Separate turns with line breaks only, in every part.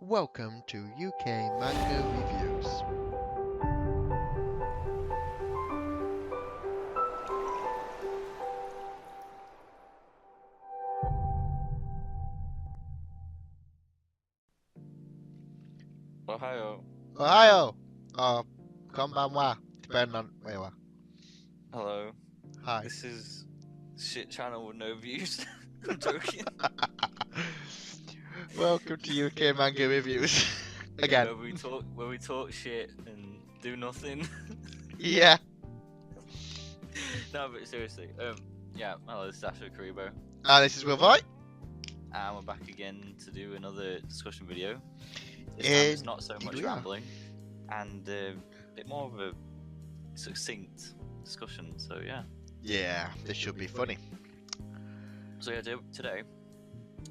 Welcome to UK Manga Reviews.
Ohio.
Ohio! Oh, konbanwa, depending on where you are.
Hello.
Hi.
This is shit channel with no views. I'm joking.
Welcome to UK Manga Reviews. Again.
Where we talk shit and do nothing.
Yeah.
No, but seriously. Yeah. Hello, this is Asher Karibo.
And this is Will Voigt.
And we're back again to do another discussion video. This time it's not so much rambling, and a bit more of a succinct discussion. So yeah.
Yeah, this should be funny.
So yeah, today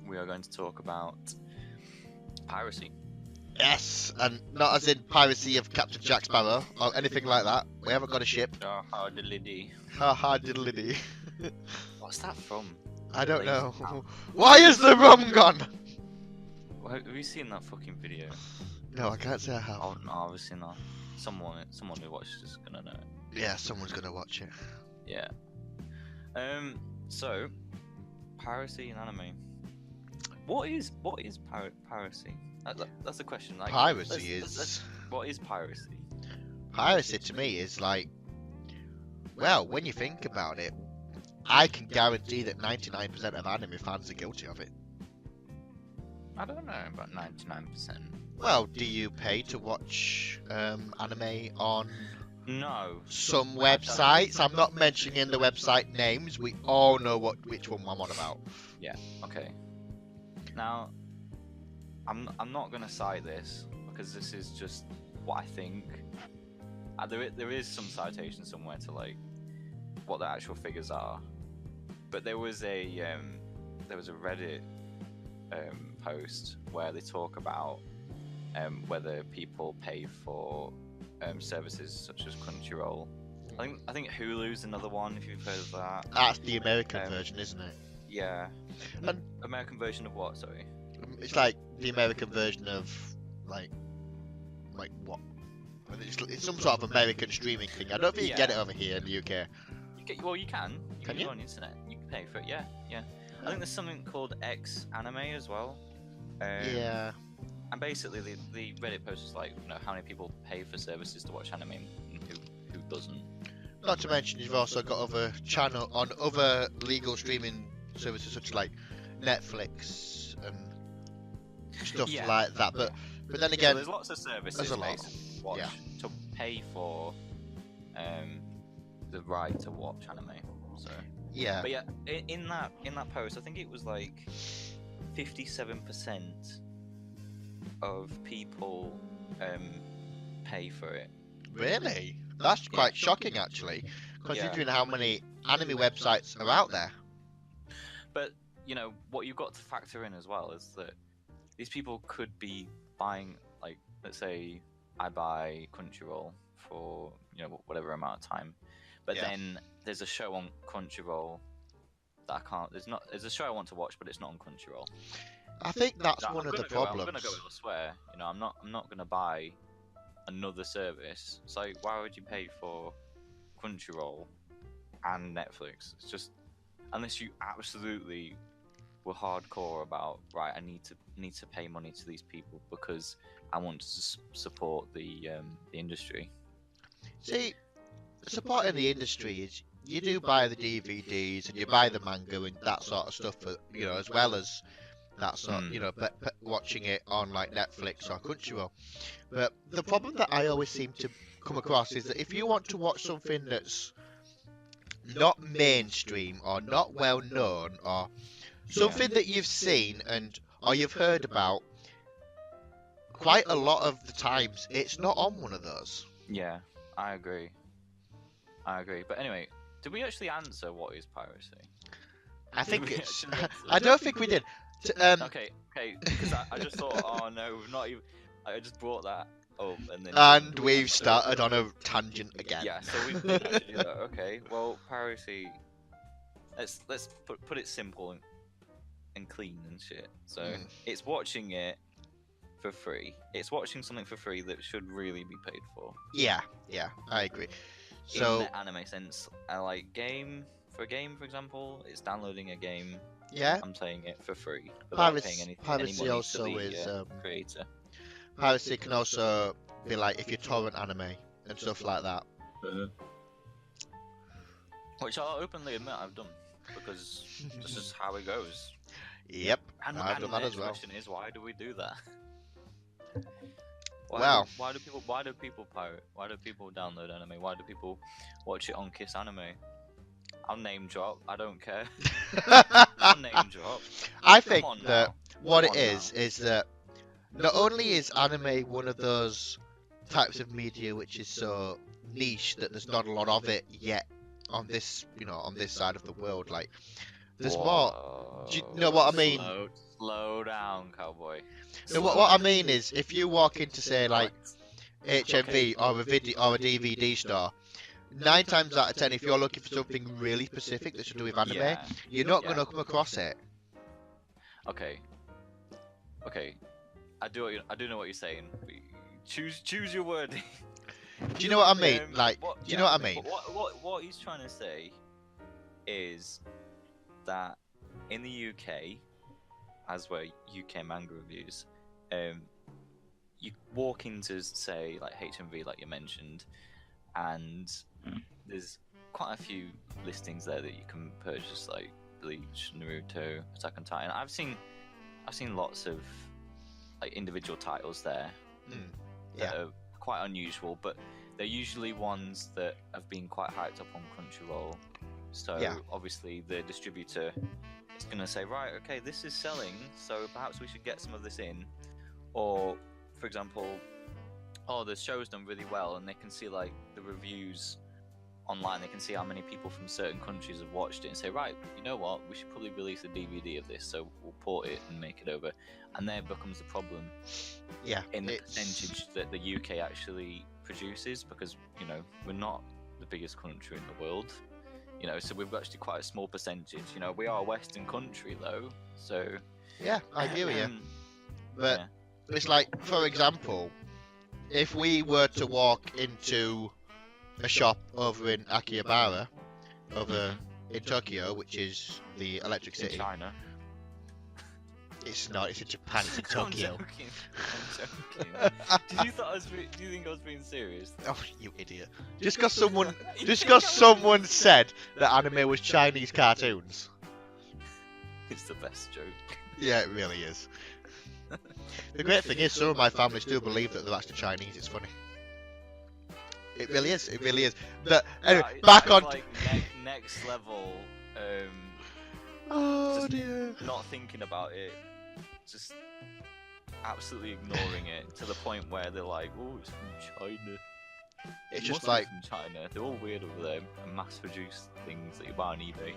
we are going to talk about piracy.
Yes, and not as in piracy of Captain Jack Sparrow or anything like that. We haven't got a ship.
Oh, how diddly dee.
Ha ha diddly dee.
What's that from?
I don't know. Why is the rum gone?
Have you seen that fucking video?
No, I can't say I have.
Oh no, obviously not. Someone who watches is gonna know it.
Yeah, someone's gonna watch it.
Yeah. So, piracy in anime. What is piracy? That's the question. Like,
Piracy is.
What is piracy?
Piracy to me is like. Well, when you think about it, I can guarantee that 99% of anime fans are guilty of it.
I don't know about 99%.
Well, do you pay to watch anime on
No.
some websites? I'm not mentioning the website names. We all know which one I'm on about.
Yeah. Okay. Now, I'm not gonna cite this because this is just what I think. There is some citation somewhere to like what the actual figures are, but there was a Reddit post where they talk about whether people pay for services such as Crunchyroll. I think Hulu's another one if you've heard of that.
That's the American version, isn't it?
Yeah.
And
American version of what? Sorry.
it's like the American version of like what? It's some sort of American streaming thing. I don't think you can get it over here in the UK.
Well, you can.
Can you?
Go on the internet. You can pay for it. Yeah. I think there's something called X Anime as well.
Yeah.
And basically, the Reddit post is like, how many people pay for services to watch anime and who doesn't.
Not to mention, you've also got other other legal streaming services such as like Netflix and stuff like that. But then again,
so there's lots of services
there's a lot.
basically to watch to pay for the right to watch anime. So
yeah.
But yeah, in that post, I think it was like 57% of people pay for it.
Really? That's quite shocking, actually, considering how many anime websites are out there.
But what you've got to factor in as well is that these people could be buying, like, let's say I buy Crunchyroll for whatever amount of time, but then there's a show on Crunchyroll that I can't. There's a show I want to watch, but it's not on Crunchyroll.
I think that's one of the problems.
I'm gonna go elsewhere. I'm not gonna buy another service. It's like, why would you pay for Crunchyroll and Netflix? It's just, unless you absolutely were hardcore about, right, I need to pay money to these people because I want to support the industry.
See, supporting the industry is you do buy the DVDs and you buy the manga and that sort of stuff, as well as that sort, but watching it on like Netflix or Crunchyroll. But the problem that I always seem to come across is that if you want to watch something that's not mainstream or not well known or something that you've seen or you've heard about, quite a lot of the times it's not on one of those.
Yeah, I agree. But anyway, did we actually answer what is piracy?
I think it's. I don't think we did.
Okay, because I just thought, oh no, we've not even. I just brought that up and then.
And we've started on a tangent again.
Yeah, so we didn't actually do that. Okay, well, piracy. Let's put it simple and clean and shit. So it's watching it for free. It's watching something for free that should really be paid for.
Yeah, I agree. So
in the anime sense, like for a game, for example, it's downloading a game.
yeah,
I'm playing it for free without paying any
Piracy
money
also
to the
is
creator.
Piracy can also be like if you torrent anime and stuff like that.
Which I'll openly admit I've done, because this is how it goes.
Yep,
And
I've done
the
that as
next
well.
question is, why do we do that? Why do people pirate? Why do people download anime? Why do people watch it on Kiss Anime? I'll name drop. I don't care. I'll name drop.
I think
on
that
now.
what
Come
it
on
is that not only is anime one of those types of media which is so niche that there's not a lot of it yet on this, on this side of the world. Like, there's more. Do you know what I mean?
Slow down, cowboy.
No, what I mean is, if you walk into say like HMV or a video or a DVD store, 9 times out of 10, if you're looking for something really specific that's to do with anime, you're not gonna come across it.
Okay. I do know what you're saying. Choose your wording.
Do you know what I mean? Like, do you know what I mean?
What he's trying to say is that in the UK, as were UK manga reviews, you walk into say like HMV, like you mentioned, and there's quite a few listings there that you can purchase, like Bleach, Naruto, Attack on Titan. I've seen lots of like individual titles there that are quite unusual, but they're usually ones that have been quite hyped up on Crunchyroll. So obviously the distributor is going to say, right, okay, this is selling, so perhaps we should get some of this in. Or, for example, the show's done really well, and they can see like the reviews online. They can see how many people from certain countries have watched it and say, right, you know what, we should probably release a DVD of this, so we'll port it and make it over. And there becomes the problem in the percentage that the UK actually produces, because we're not the biggest country in the world, so we've got actually quite a small percentage. We are a Western country though, so
I agree with you. But it's like, for example, if we were to walk into a shop over in Akihabara, over in Tokyo, which is the Electric City.
In China.
It's not. It's in Japan. It's in Tokyo.
I'm joking. Do you think I was being serious?
Oh, you idiot! Just because someone said that anime was Chinese cartoons.
It's the best joke.
Yeah, it really is. The great thing is, some of my family still believe that they're actually Chinese. It's funny. It really is. It really is. But anyway, back on.
Like next level.
Oh dear.
Not thinking about it, just absolutely ignoring it to the point where they're like, "Oh, it's from China."
It's just like
from China. They're all weird over there and mass-produce things that you buy on eBay,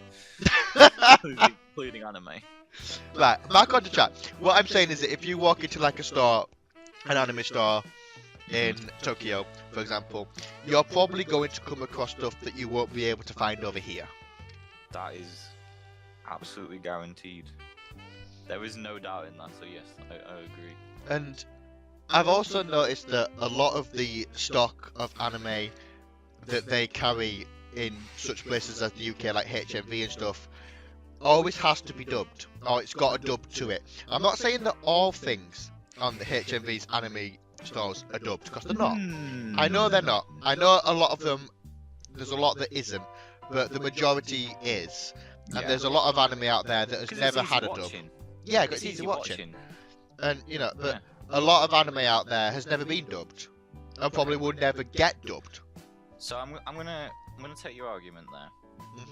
including anime.
Right, back on the chat. What I'm saying is that if you walk into like a store, an anime store in Tokyo, for example, you're probably going to come across stuff that you won't be able to find over here.
That is absolutely guaranteed. There is no doubt in that, so yes, I agree.
And I've also noticed that a lot of the stock of anime that they carry in such places as the UK, like HMV and stuff, always has to be dubbed, or it's got a dub to it. I'm not saying that all things on the HMV's anime stores are dubbed, because they're not. I know they're not. I know a lot of them, there's a lot that isn't, but the majority is. And there's a lot of anime out there that has never had a dub. Yeah, it's easy watching. And, but a lot of anime out there has never been dubbed, and probably will never get dubbed.
So I'm gonna take your argument there.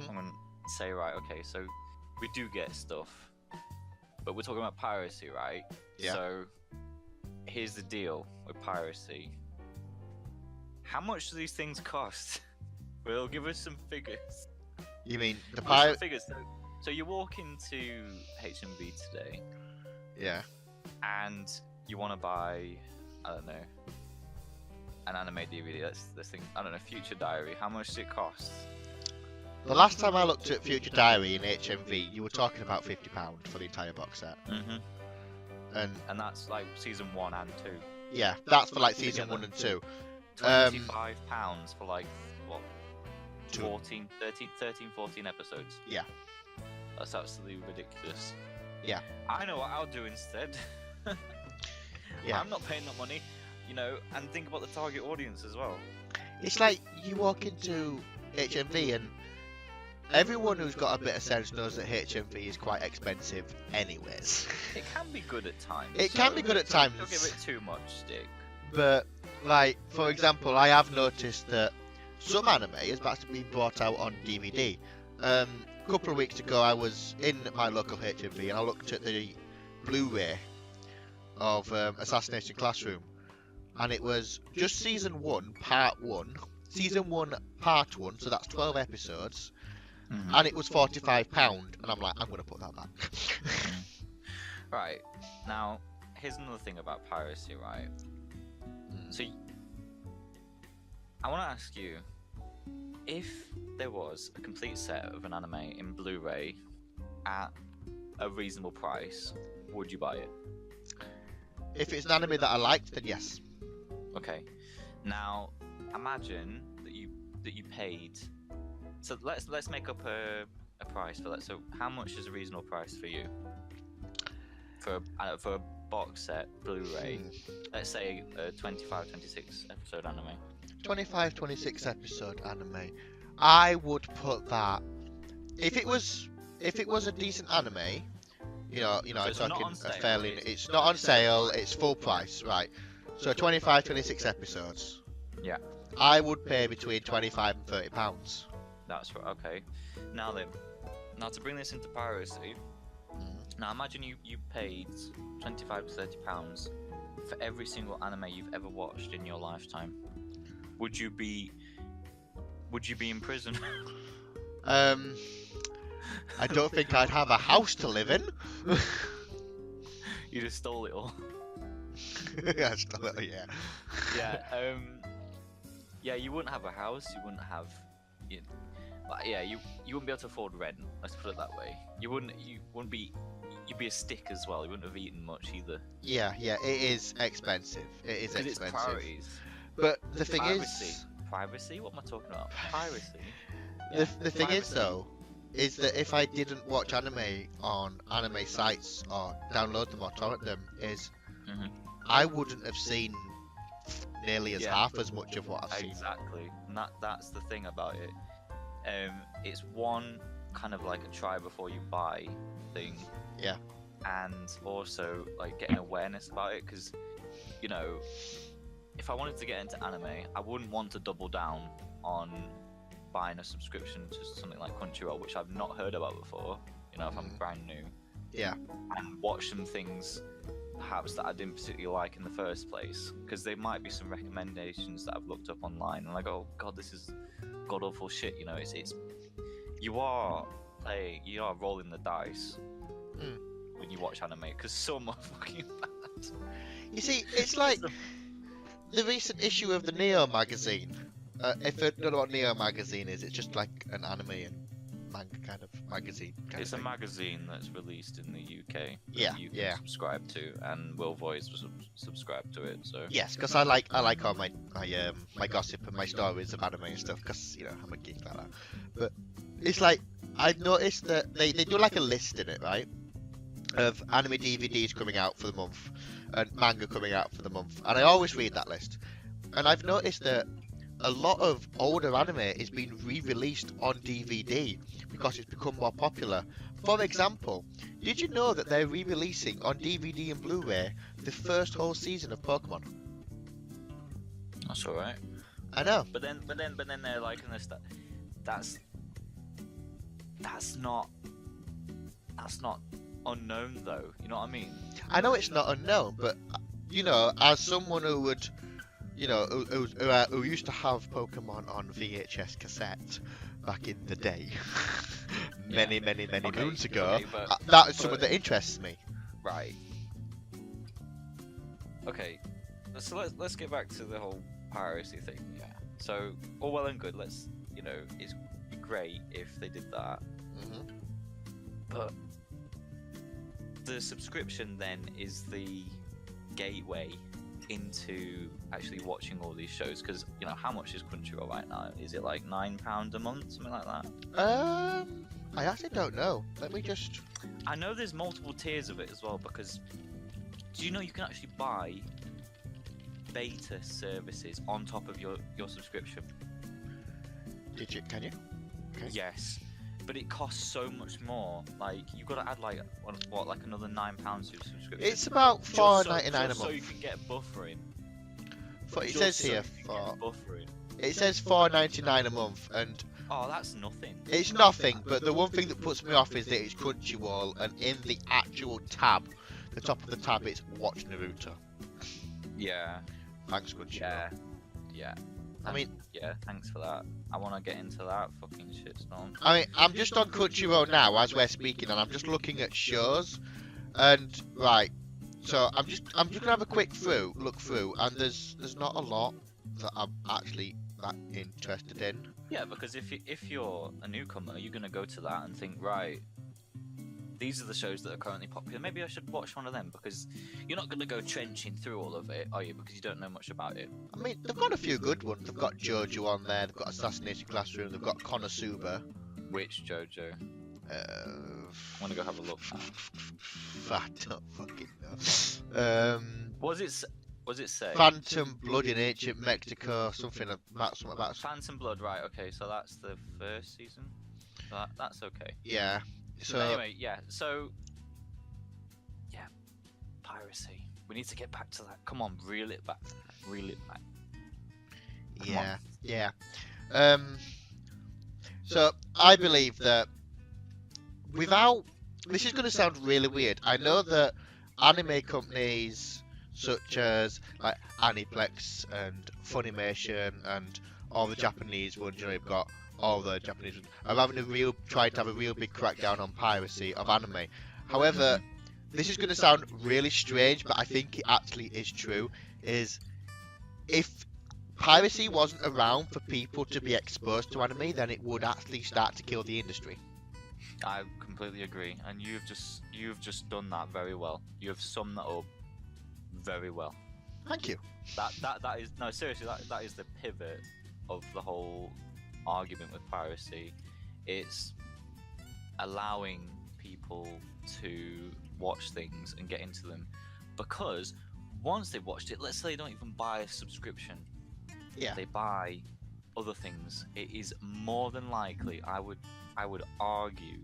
I'm gonna say, right, okay, so we do get stuff, but we're talking about piracy, right?
Yeah.
So here's the deal with piracy. How much do these things cost? Well, give us some figures.
You mean the
figures? So you walk into HMV today.
Yeah.
And you want to buy, I don't know, an anime DVD. Let's think. I don't know, Future Diary. How much does it cost?
The last time I looked at Future Diary in HMV, you were talking about £50 for the entire box set.
Mm-hmm.
And, but a lot of anime out there has never been dubbed, and probably will never get dubbed. So I'm not saying that all things on the HMV stores are dubbed, because they're not. I know they're not. I know a lot of them, there's a lot that isn't, but the majority is. And, but a lot of anime out there has never been dubbed, and probably will never get dubbed.
So I'm gonna And that's like season 1 and 2.
Yeah, that's for like season
Together.
1 and 2.
£25 for like what? 13, 14 episodes.
Yeah.
That's absolutely ridiculous.
Yeah.
I know what I'll do instead.
Yeah.
I'm not paying that money, you know, and think about the target audience as well.
It's like you walk into HMV and everyone who's got a bit of sense knows that HMV is quite expensive anyways.
It can be good at times.
It can be good at times.
Don't give it too much stick.
But, like, for example, I have noticed that some anime is about to be brought out on DVD. A couple of weeks ago, I was in my local HMV and I looked at the Blu-ray of Assassination Classroom, and it was just season 1, part 1. Season 1, part 1, so that's 12 episodes, and it was £45, and I'm like, I'm going to put that back.
Right, now, here's another thing about piracy, right? So, I want to ask you, if there was a complete set of an anime in Blu-ray at a reasonable price, would you buy it?
If it's an anime that I liked, then yes.
Okay. Now, imagine that you paid. So let's make up a price for that. So how much is a reasonable price for you for a box set Blu-ray? Let's say a 25, 26 episode anime.
25, 26 episode anime. I would put that. If it was a decent anime, you know,
So
I'm
it's not
talking
on sale,
a fairly. It's not on sale. It's full price, right? So 25, 26 episodes.
Yeah.
I would pay between 25 and 30 pounds.
That's right. Okay. Now then, to bring this into piracy. Now imagine you paid 25 to 30 pounds for every single anime you've ever watched in your lifetime. Would you be in prison?
I don't think I'd have a house to live in.
You just stole it all.
Yeah, yeah.
Yeah. Yeah. You wouldn't have a house. You wouldn't have. You wouldn't be able to afford rent. Let's put it that way. You wouldn't be. You'd be a stick as well. You wouldn't have eaten much either.
Yeah. It is expensive. It is expensive.
It's priorities.
But the thing
Privacy? What am I talking about? Piracy.
The thing is though, is that if I didn't watch anime on anime sites or download them or torrent them, I wouldn't have seen nearly half as much of what I've seen.
Exactly. And that's the thing about it. It's one kind of like a try before you buy thing.
Yeah.
And also like getting awareness about it, because you know, if I wanted to get into anime, I wouldn't want to double down on buying a subscription to something like Crunchyroll, which I've not heard about before. You know, if I'm brand new.
Yeah.
And watch some things perhaps that I didn't particularly like in the first place, because there might be some recommendations that I've looked up online and I go, oh god, this is god awful shit. You know, it's you are rolling the dice when you watch anime, because some are fucking bad. You
see, it's like the recent issue of the Neo magazine. If you don't know what Neo magazine is, it's just like an anime and manga kind of magazine.
It's a magazine that's released in the UK.
Yeah,
you can subscribe to, and Will Voice subscribe to it. So
yes, because I like all my gossip and my stories of anime and stuff, because you know I'm a geek like that. But it's like I've noticed that they do like a list in it, right, of anime DVDs coming out for the month and manga coming out for the month, and I always read that list, and I've noticed that a lot of older anime is being re-released on DVD because it's become more popular. For example, did you know that they're re-releasing on DVD and Blu-ray the first whole season of Pokemon?
That's alright.
I know.
But then they're like in this that's not unknown though. You know what I mean?
I know it's not unknown, but you know, as someone who would, you know, who used to have Pokemon on VHS cassette back in the day, many moons ago, that is something that interests me.
Right. Okay. So let's get back to the whole piracy thing. Yeah. So all well and good. Let's, you know, it's great if they did that. But the subscription then is the gateway into actually watching all these shows, because you know how much is Crunchyroll right now? Is it like £9 a month, something like that?
I actually don't know. Let me just.
I know there's multiple tiers of it as well, because do you know you can actually buy beta services on top of your subscription?
Did you? Can you? Okay.
Yes, but it costs so much more. Like you've got to add like what, like another £9 to your subscription.
It's about £4.99 a month.
So you can get buffering.
It says here
for buffering.
It says £4.99 a month, and
oh, that's nothing.
it's nothing. But the one thing that puts me off is that it's Crunchyroll, and in the actual tab, the top of the tab, it's Watch Naruto.
Yeah.
Thanks, Crunchyroll.
Yeah. Yeah.
I mean,
yeah, thanks for that. I want to get into that fucking shitstorm.
I mean, I'm just on Crunchyroll now as we're speaking, and I'm just looking at shows, and right. So I'm just gonna have a quick look through, and there's not a lot that I'm actually that interested in.
Yeah, because if you're a newcomer, you're gonna go to that and think, right, these are the shows that are currently popular. Maybe I should watch one of them, because you're not gonna go trenching through all of it, are you? Because you don't know much about it.
I mean, they've got a few good ones. They've got JoJo on there. They've got Assassination Classroom. They've got Konosuba.
Which JoJo? I'm gonna go have a look now.
I don't fucking know.
Was it say?
Phantom Blood in Ancient Mexico, something like that.
Phantom Blood, right? Okay, so that's the first season. That's okay.
Yeah. So
anyway, yeah. So yeah, piracy. We need to get back to that. Come on, reel it back. Reel it back.
Yeah. So I believe that without, this is going to sound really weird. I know that anime companies such as like Aniplex and Funimation and all the Japanese ones, you know, you've got all the Japanese ones, are trying to have a real big crackdown on piracy of anime. However, this is going to sound really strange, but I think it actually is true, is if piracy wasn't around for people to be exposed to anime, then it would actually start to kill the industry.
I completely agree, and you've just done that very well. You have summed that up very well.
Thank you.
That is, no, seriously, that is the pivot of the whole argument with piracy. It's allowing people to watch things and get into them, because once they've watched it, let's say they don't even buy a subscription, they buy other things, it is more than likely, I would argue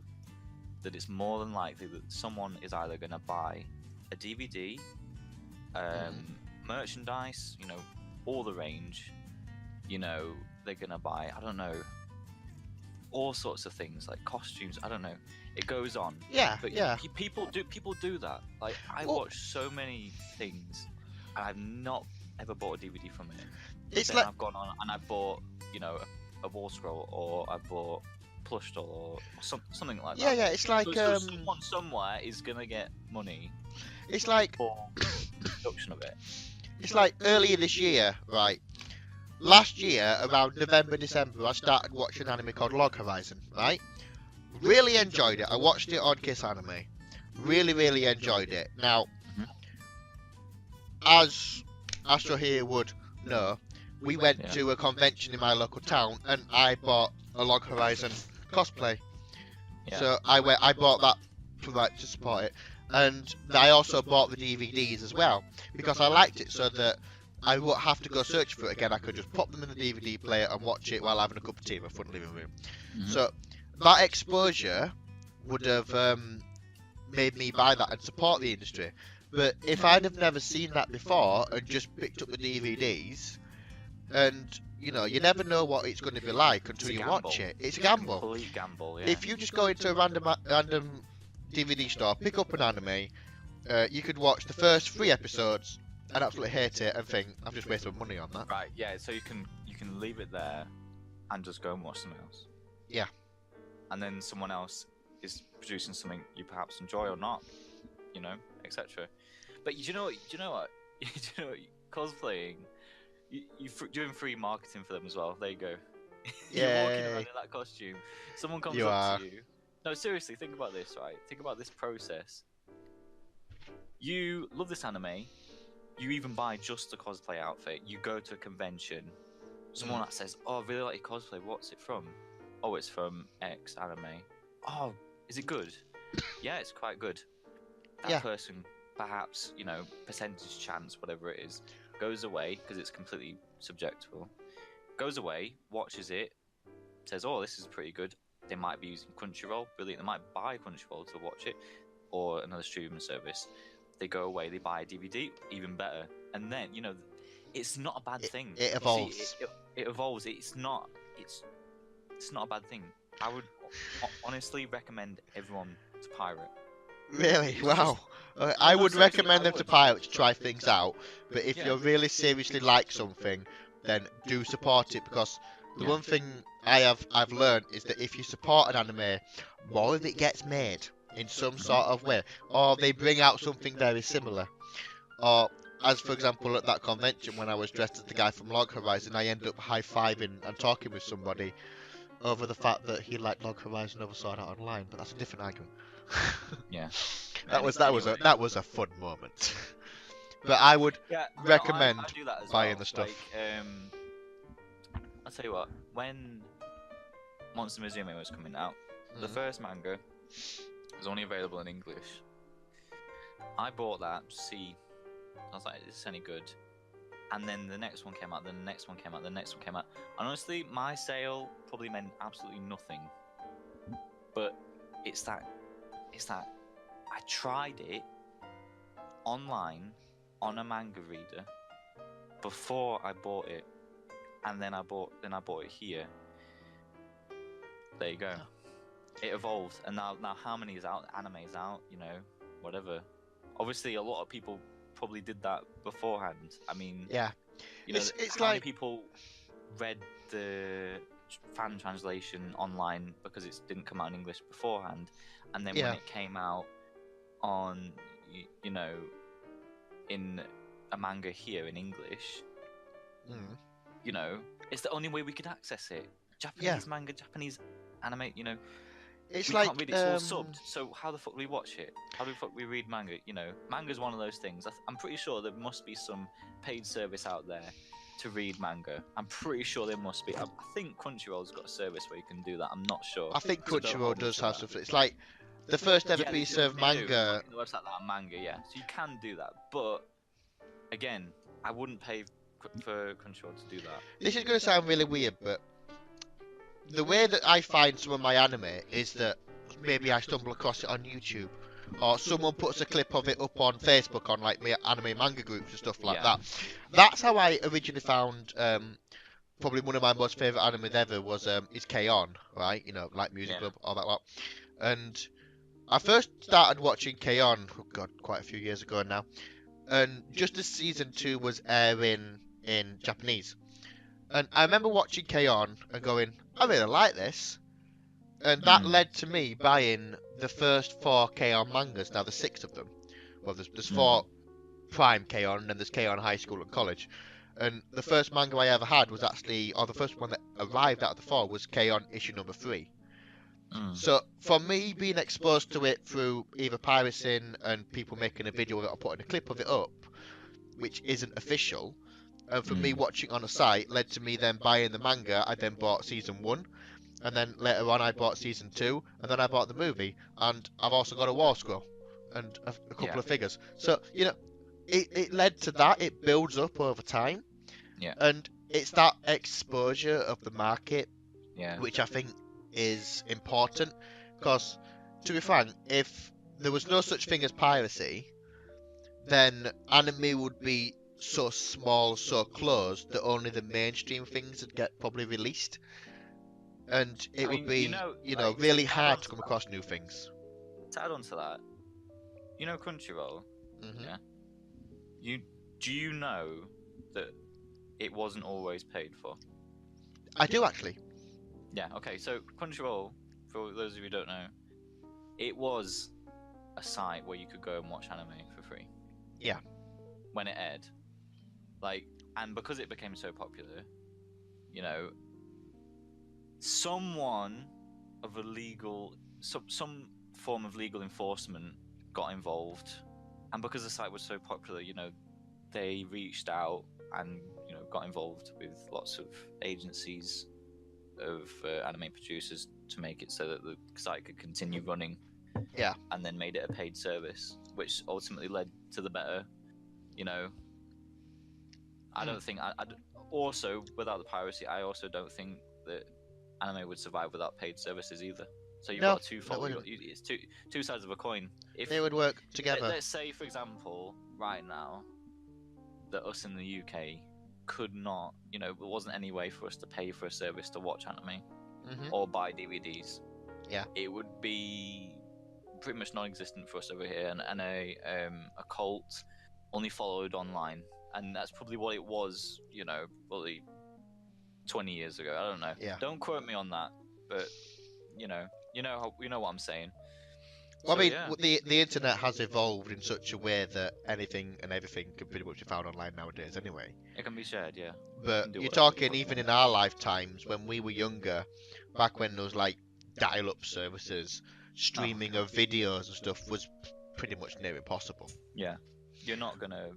that it's more than likely that someone is either going to buy a DVD, merchandise, you know, all the range, you know, they're going to buy, I don't know, all sorts of things, like costumes, I don't know, it goes on. But people do that. Like, I watch so many things, and I've not ever bought a DVD from it.
It's
then
like
I've gone on and I bought, you know, a wall scroll, or I bought plush doll, or something like that.
Yeah, it's like
so someone somewhere is gonna get money.
It's like
for production of it.
It's like earlier this year, right? Last year, around November, December, I started watching an anime called Log Horizon, right? Really enjoyed it. I watched it on Kiss Anime. Really enjoyed it. Now, as Astro here would know, we went to a convention in my local town, and I bought a Log Horizon cosplay. So I bought that to support it, and I also bought the DVDs as well, because I liked it, so that I wouldn't have to go search for it again. I could just pop them in the DVD player and watch it while having a cup of tea in my front living room. So that exposure would have made me buy that and support the industry. But if I'd have never seen that before and just picked up the DVDs, and you know, you never know what it's going to be like until you watch it. It's a gamble.
Complete gamble. Yeah.
If you just go into a random DVD store, pick up an anime, you could watch the first 3 episodes and absolutely hate it and think, I've just wasted money on that.
Right. Yeah. So you can leave it there and just go and watch something else.
Yeah.
And then someone else is producing something you perhaps enjoy or not, you know, etc. But you know what? Cosplaying, you're doing free marketing for them as well. There you go. You're walking around in that costume. Someone comes up to you. No, seriously, think about this, right? Think about this process. You love this anime. You even buy just the cosplay outfit. You go to a convention. Someone that says, "Oh, I really like your cosplay. What's it from?" "Oh, it's from X anime." "Oh, is it good?" "Yeah, it's quite good." That
Yeah.
person, perhaps, percentage chance, whatever it is, goes away because it's completely subjective. Goes away, watches it, says, "Oh, this is pretty good." They might be using Crunchyroll, brilliant. They might buy Crunchyroll to watch it, or another streaming service. They go away, they buy a DVD, even better. And then, it's not a bad thing.
It
You see,
evolves.
it evolves. It's not a bad thing. I would honestly recommend everyone to pirate.
Really?
It's
Wow.
just
I
no,
would
seriously,
recommend
I
them to
would.
pirate to try things out, but if
Yeah,
you really seriously like something, then do support it, because the
yeah,
one thing I've learned is that if you support an anime, more of it gets made in some sort of way, or they bring out something very similar, or as for example at that convention when I was dressed as the guy from Log Horizon, I ended up high-fiving and talking with somebody over the fact that he liked Log Horizon over Sword Art Online, but that's a different argument.
yeah.
That was that was a fun moment. But I would
Yeah, no,
recommend
I do that as
buying
well.
the stuff.
I'll tell you what, when Monster Musume was coming out, the
Mhm.
first manga was only available in English. I bought that to see. I was like, is this any good? And then the next one came out, then the next one came out, the next one came out. And honestly, my sale probably meant absolutely nothing. But it's that I tried it online on a manga reader before I bought it, and then I bought it here. There you go. It evolved, and now how many is out? Anime is out, whatever. Obviously, a lot of people probably did that beforehand. I mean,
Yeah, it's
how many
like
people read the fan translation online because it didn't come out in English beforehand, and then when it came out on, in a manga here in English, it's the only way we could access it. Japanese manga, Japanese anime,
it's
we
like
can't read it, it's all subbed. So how the fuck do we watch it? How the fuck we read manga? Manga's one of those things. I'm pretty sure there must be some paid service out there to read manga. I'm pretty sure there must be. I think Crunchyroll's got a service where you can do that. I'm not sure.
I think
So don't hold
Crunchyroll
me
does
to
have
that.
something. It's like the first ever
Yeah,
piece of manga.
the website that manga, yeah. So you can do that, but again, I wouldn't pay for Crunchyroll to do that.
This is going to sound really weird, but the way that I find some of my anime is that maybe I stumble across it on YouTube, or someone puts a clip of it up on Facebook on like my anime manga groups and stuff like that. That's how I originally found probably one of my most favourite animes ever was is K-On!, right? Like Music Club, all that lot. And I first started watching K-On!, oh god, quite a few years ago now. And just as season 2 was airing in Japanese. And I remember watching K-On! And going, I really like this. And that led to me buying the first 4 K-On! Mangas, now there's 6 of them. Well, there's 4 prime K-On! And then there's K-On! High School and College. And the first manga I ever had was actually, or the first one that arrived out of the 4 was K-On! Issue number 3. So for me being exposed to it through either piracy and people making a video of it or putting a clip of it up, which isn't official, and for me watching on a site led to me then buying the manga. I then bought season 1, and then later on I bought season 2, and then I bought the movie, and I've also got a War Scroll and a couple of figures. So it led to that. It builds up over time, and it's that exposure of the market, which I think is important, because to be frank, if there was no such thing as piracy, then anime would be so small, so closed that only the mainstream things would get probably released, and it would be really hard to come across new things.
To add on to that, Crunchyroll. Yeah. Do you know that it wasn't always paid for?
I do actually.
Yeah. Okay. So Crunchyroll, for those of you who don't know, it was a site where you could go and watch anime for free.
Yeah.
When it aired, and because it became so popular, someone of some form of legal enforcement got involved, And because the site was so popular, you know, they reached out and, you know, got involved with lots of agencies of anime producers to make it so that the site could continue running.
Yeah.
And then made it a paid service, which ultimately led to the better, you know. I don't think also without the piracy, I also don't think that anime would survive without paid services either. So you've got it's two sides of a coin. If
they would work together.
Let's say, for example, right now, that us in the UK could not, you know, there wasn't any way for us to pay for a service to watch anime or buy DVDs.
Yeah,
it would be pretty much non-existent for us over here, and a cult only followed online, and that's probably what it was, you know, probably 20 years ago. I don't know.
Yeah.
Don't quote me on that, but you know what I'm saying.
Well, I mean, the internet has evolved in such a way that anything and everything can pretty much be found online nowadays, anyway.
It can be shared, yeah.
But you're talking even in our lifetimes, when we were younger, back when there was like dial-up services, streaming of videos and stuff was pretty much near impossible.
Yeah, you're not gonna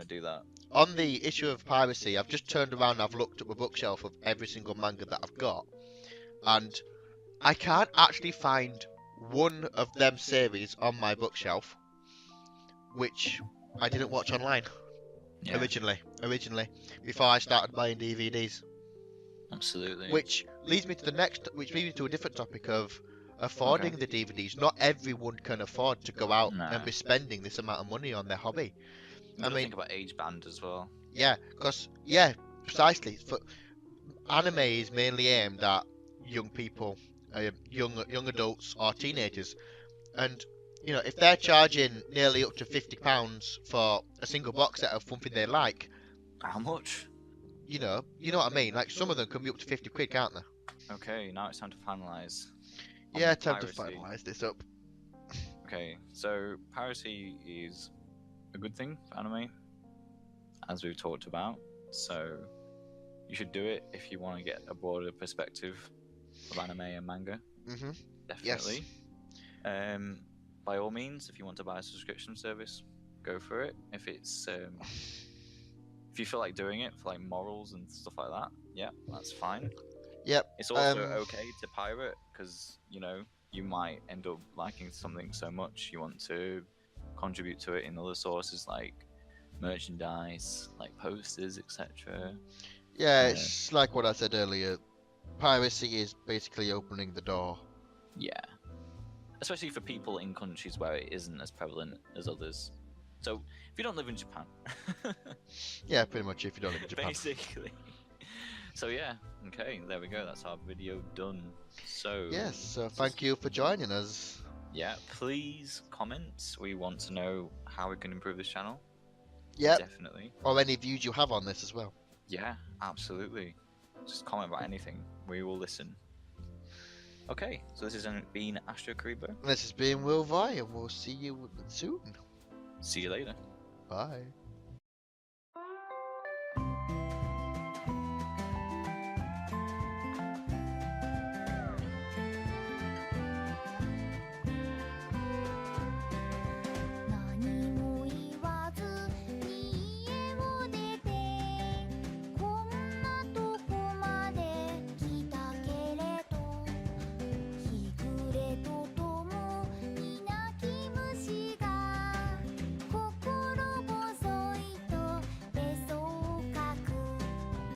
do that.
On the issue of piracy, I've just turned around and I've looked at my bookshelf of every single manga that I've got, and I can't actually find one of them series on my bookshelf which I didn't watch online originally, before I started buying DVDs.
Absolutely.
Which leads me to a different topic of affording the DVDs. Not everyone can afford to go out and be spending this amount of money on their hobby.
I mean, think about age band as well.
Yeah, because precisely. Anime is mainly aimed at young people, young adults or teenagers, and you know, if they're charging nearly up to £50 for a single box set of something they like,
how much?
You know what I mean. Like some of them can be up to £50, can't they?
Okay, now it's time to finalise.
Yeah, time to finalise this up.
Okay, so piracy is a good thing for anime, as we've talked about. So you should do it if you want to get a broader perspective of anime and manga. Definitely. Yes. By all means, if you want to buy a subscription service, go for it. If it's if you feel like doing it for like morals and stuff like that, yeah, that's fine.
Yep.
It's also okay to pirate, because you know, you might end up liking something so much you want to contribute to it in other sources like merchandise, like posters, etc.
Yeah, it's like what I said earlier. Piracy is basically opening the door.
Yeah. Especially for people in countries where it isn't as prevalent as others. So, if you don't live in Japan.
Yeah, pretty much if you don't live in Japan.
Basically. So yeah, okay, there we go. That's our video done. So
yes, so thank you for joining us.
Yeah, please comment. We want to know how we can improve this channel.
Yeah,
definitely.
Or any views you have on this as well.
Yeah, absolutely. Just comment about anything. We will listen. Okay, so this has been Astro Karibo.
This has been Will Vi, and we'll see you soon.
See you later.
Bye.